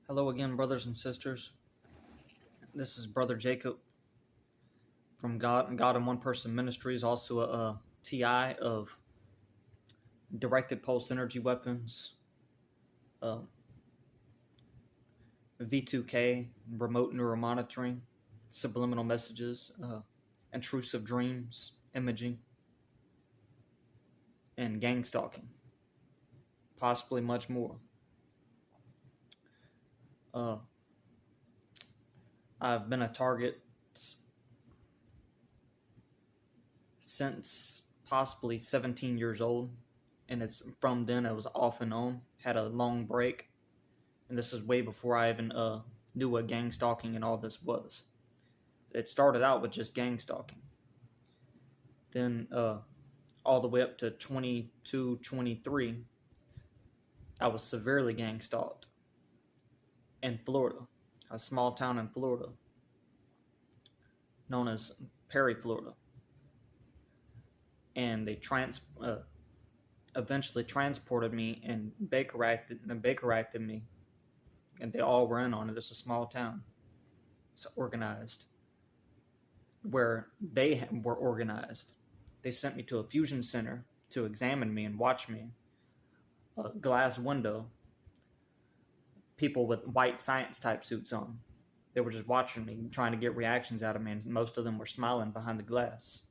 Hello again, brothers and sisters. This is Brother Jacob from God and One Person Ministries, also a TI of directed pulse energy weapons, uh, V2K, remote neuromonitoring, subliminal messages, intrusive dreams, imaging, and gang stalking, possibly much more. I've been a target since possibly 17 years old, and it's from then I was off and on, had a long break, and this is way before I even knew what gang stalking and all this was. It started out with just gang stalking. Then all the way up to 22, 23, I was severely gang stalked in Florida, a small town in Florida known as Perry, Florida. And they eventually transported me and Baker acted me, and they all were in on it. It's a small town. It's organized. Where they were organized, they sent me to a fusion center to examine me and watch me. A glass window, people with white science type suits on. They were just watching me, trying to get reactions out of me, and most of them were smiling behind the glass.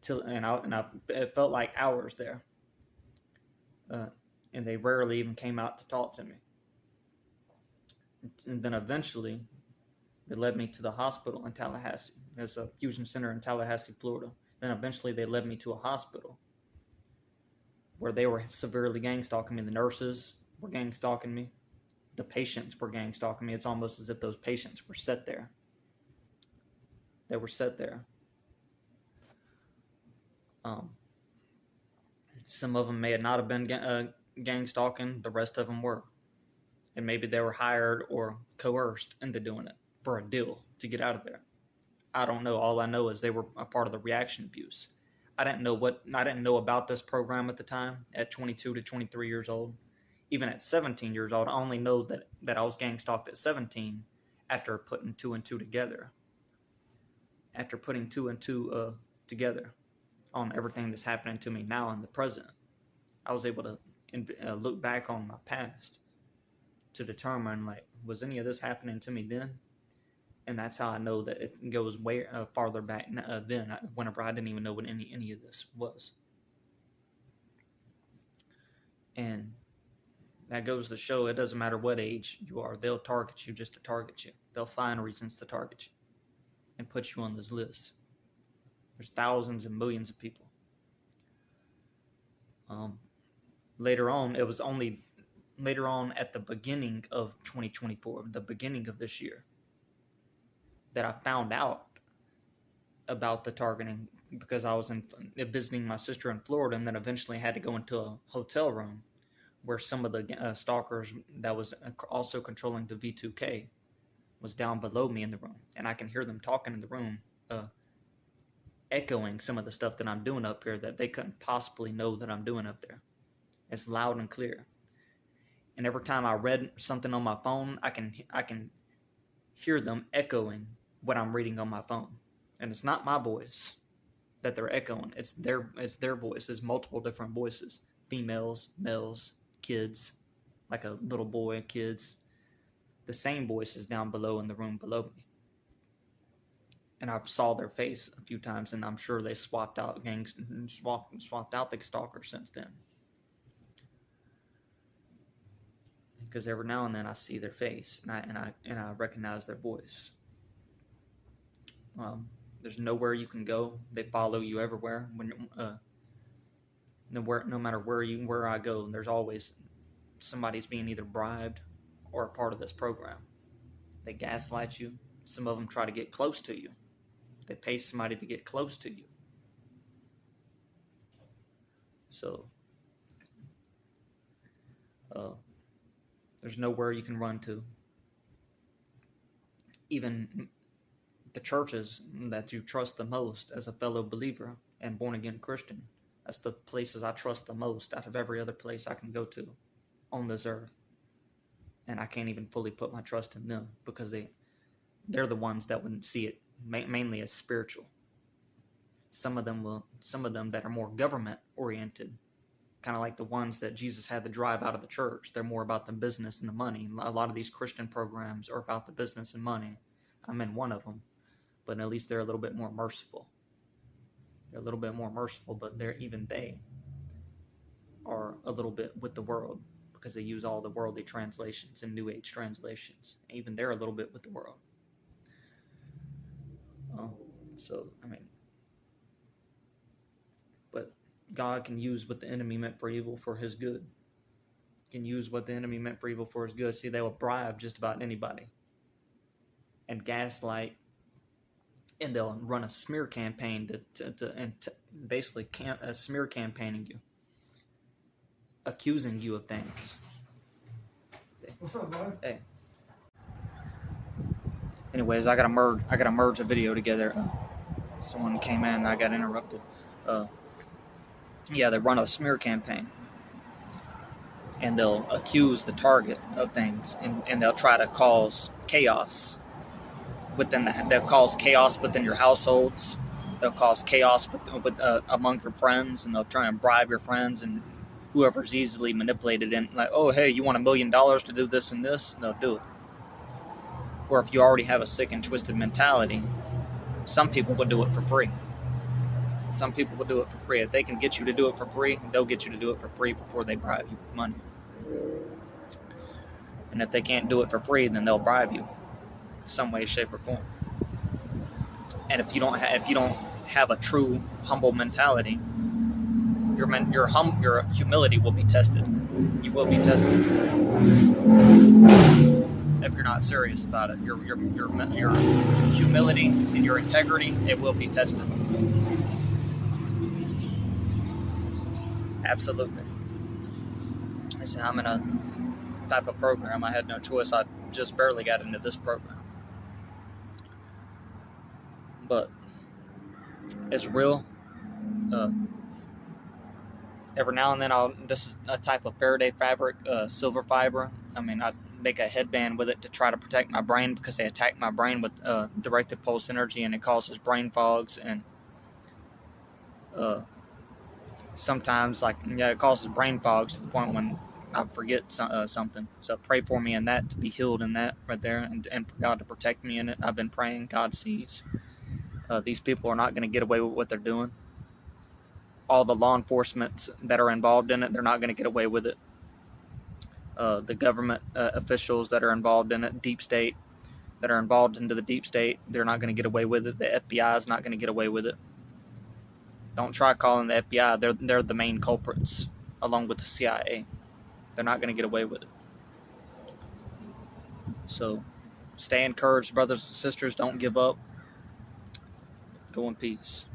It felt like hours there. And they rarely even came out to talk to me. And then eventually, they led me to the hospital in Tallahassee. There's a fusion center in Tallahassee, Florida. Then eventually they led me to a hospital where they were severely gang stalking me. The nurses were gang stalking me. The patients were gang stalking me. It's almost as if those patients were set there. They were set there. Some of them may not have been gang stalking. The rest of them were. And maybe they were hired or coerced into doing it for a deal to get out of there. I don't know. All I know is they were a part of the reaction abuse. I didn't know about this program at the time at 22 to 23 years old. Even at 17 years old, I only know that I was gang stalked at 17 after putting two and two together. After putting two and two together on everything that's happening to me now in the present, I was able to look back on my past to determine, like, was any of this happening to me then? And that's how I know that it goes way farther back then, whenever I didn't even know what any of this was. And that goes to show it doesn't matter what age you are. They'll target you just to target you. They'll find reasons to target you and put you on this list. There's thousands and millions of people. Later on at the beginning of 2024, the beginning of this year, that I found out about the targeting because I was visiting my sister in Florida, and then eventually had to go into a hotel room where some of the stalkers that was also controlling the V2K was down below me in the room, and I can hear them talking in the room, echoing some of the stuff that I'm doing up here that they couldn't possibly know that I'm doing up there. It's loud and clear. And every time I read something on my phone, I can hear them echoing what I'm reading on my phone. And it's not my voice that they're echoing. It's their voices, multiple different voices. Females, males, kids, like a little boy, kids. The same voices down below in the room below me. And I saw their face a few times, and I'm sure they swapped out the stalkers since then. Because every now and then I see their face, and I recognize their voice. There's nowhere you can go. They follow you everywhere. No matter where I go, there's always somebody's being either bribed or a part of this program. They gaslight you. Some of them try to get close to you. They pay somebody to get close to you. So there's nowhere you can run to. Even the churches that you trust the most as a fellow believer and born-again Christian, that's the places I trust the most out of every other place I can go to on this earth. and I can't even fully put my trust in them because they're the ones that wouldn't see it mainly as spiritual. Some of them that are more government oriented, kind of like the ones that Jesus had to drive out of the church. They're more about the business and the money. A lot of these Christian programs are about the business and money. I'm in one of them, but at least they're a little bit more merciful. They're a little bit more merciful, but they are a little bit with the world because they use all the worldly translations and New Age translations. Even they're a little bit with the world. But God can use what the enemy meant for evil for his good. Can use what the enemy meant for evil for his good. See, they will bribe just about anybody and gaslight, and they'll run a smear campaign basically smear campaigning you, accusing you of things. What's up, bud? Hey. Anyways, I gotta merge a video together. Someone came in and I got interrupted. They run a smear campaign, and they'll accuse the target of things, and they'll try to cause chaos within they'll cause chaos within your households. They'll cause chaos among your friends, and they'll try and bribe your friends and whoever's easily manipulated in, like, oh, hey, you want $1 million to do this and this? They'll do it. Or if you already have a sick and twisted mentality, some people will do it for free. Some people will do it for free. If they can get you to do it for free, they'll get you to do it for free before they bribe you with money. And if they can't do it for free, then they'll bribe you some way, shape, or form. And if you don't have a true humble mentality, your humility will be tested. You will be tested if you're not serious about it. Your humility and your integrity, it will be tested. Absolutely. I said, I'm in a type of program. I had no choice. I just barely got into this program. But it's real. Every now and then, this is a type of Faraday fabric, silver fiber. I make a headband with it to try to protect my brain because they attack my brain with directed pulse energy, and it causes brain fogs, and sometimes it causes brain fogs to the point when I forget something. So pray for me in that, to be healed in that right there, and for God to protect me in it. I've been praying. God sees. These people are not going to get away with what they're doing. All the law enforcement that are involved in it, they're not going to get away with it. The government officials that are involved in it, deep state, that are involved into the deep state, they're not going to get away with it. The FBI is not going to get away with it. Don't try calling the FBI. They're the main culprits, along with the CIA. They're not going to get away with it. So, stay encouraged, brothers and sisters. Don't give up. Go in peace.